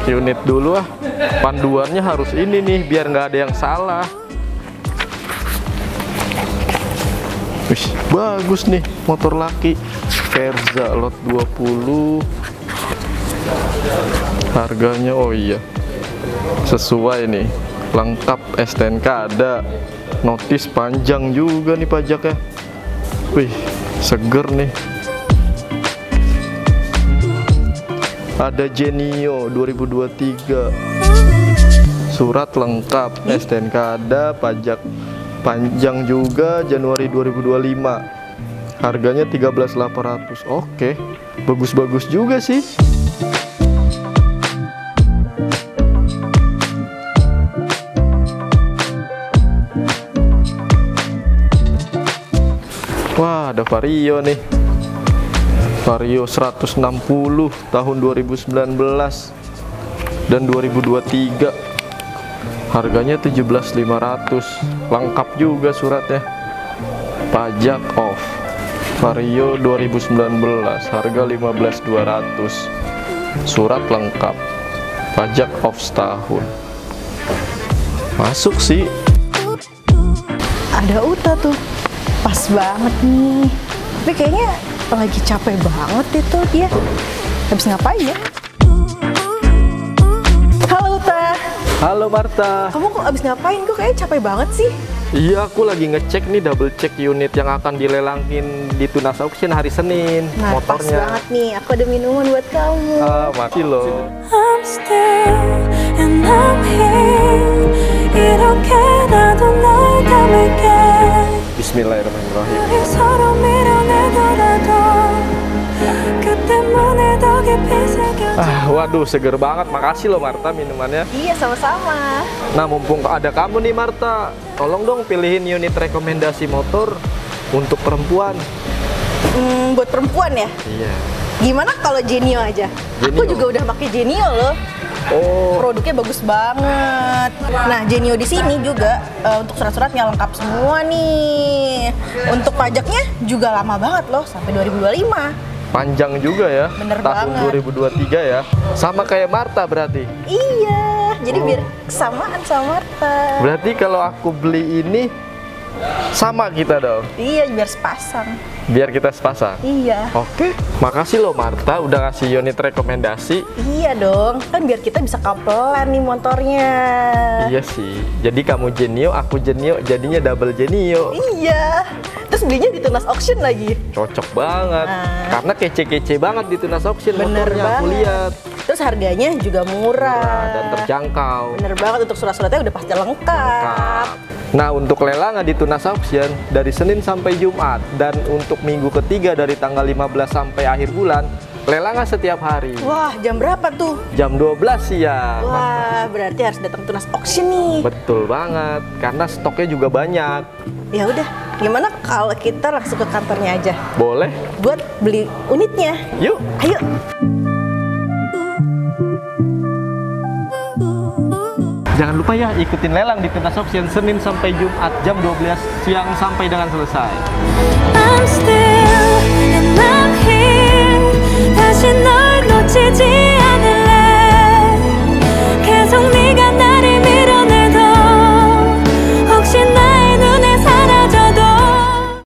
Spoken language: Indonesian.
unit dulu ah. Panduannya harus ini nih, biar nggak ada yang salah. Wih, bagus nih motor laki Verza lot 20. Harganya oh iya sesuai nih, lengkap, STNK ada, notis panjang juga nih pajaknya. Wih, seger nih. Ada Genio 2023, surat lengkap, STNK ada, pajak panjang juga, Januari 2025. Harganya 13.800. Oke, bagus-bagus juga sih. Wah, ada Vario nih. Vario 160 tahun 2019 dan 2023. Harganya 17.500. Lengkap juga suratnya. Pajak off. Vario 2019, harga 15.200. Surat lengkap. Pajak off setahun. Masuk sih. Ada Uta tuh. Pas banget nih. Tapi kayaknya lagi capek banget itu dia. Habis ngapain ya? Halo Uta. Halo Marta. Kamu kok abis ngapain? Kok kayaknya capek banget sih? Iya, aku lagi ngecek nih, double check unit yang akan dilelangin di Tunas Auction hari Senin. Nah, motornya. pas banget nih. Aku ada minuman buat kamu. Ah, mati loh. I'm still and I'm here. 이렇게 나도 널 담을게. Bismillahirrahmanirrahim. 서로 밀어내더라도 그 때문에 더 깊이 새겨져. Waduh, seger banget. Makasih loh Marta minumannya. Iya, sama-sama. Nah, mumpung ada kamu nih Marta, tolong dong pilihin unit rekomendasi motor untuk perempuan. Buat perempuan ya? Iya. Gimana kalau Genio aja? Aku Genio. juga udah pakai Genio loh. Oh, Produknya bagus banget. Nah, Genio di sini juga untuk surat-suratnya lengkap semua nih. Untuk pajaknya juga lama banget loh, sampai 2025. panjang juga ya. Bener tahun banget. 2023 ya. Sama kayak Marta berarti. Iya, jadi biar kesamaan sama Marta. Berarti kalau aku beli ini sama kita dong. Iya, biar sepasang. Biar kita sepasang. Iya. Oke, makasih loh Marta udah ngasih unit rekomendasi. Iya dong, kan biar kita bisa kapelan nih motornya. Iya sih. Jadi kamu Genio, aku Genio, jadinya double Genio. Iya. Terus belinya di Tunas Auction lagi. Cocok banget. Nah. Karena kece-kece banget di Tunas Auction Bener motornya, aku banget. lihat. Terus harganya juga murah. Dan terjangkau. Bener banget, untuk surat-suratnya udah pasti lengkap. Nah, untuk lelangan di Tunas Auction dari Senin sampai Jumat, dan untuk minggu ketiga dari tanggal 15 sampai akhir bulan, lelangan setiap hari. Wah, jam berapa tuh? Jam 12 siang. Wah, berarti harus datang Tunas Auction nih. Betul banget, karena stoknya juga banyak. Ya udah, gimana kalau kita langsung ke kantornya aja Boleh? buat beli unitnya? Yuk. Ayo. Jangan lupa ya, ikutin lelang di Tunas Auction Senin sampai Jumat jam 12 siang sampai dengan selesai. I'm still and I'm here. 다시 널 놓치지 않을래. 계속 네가 나를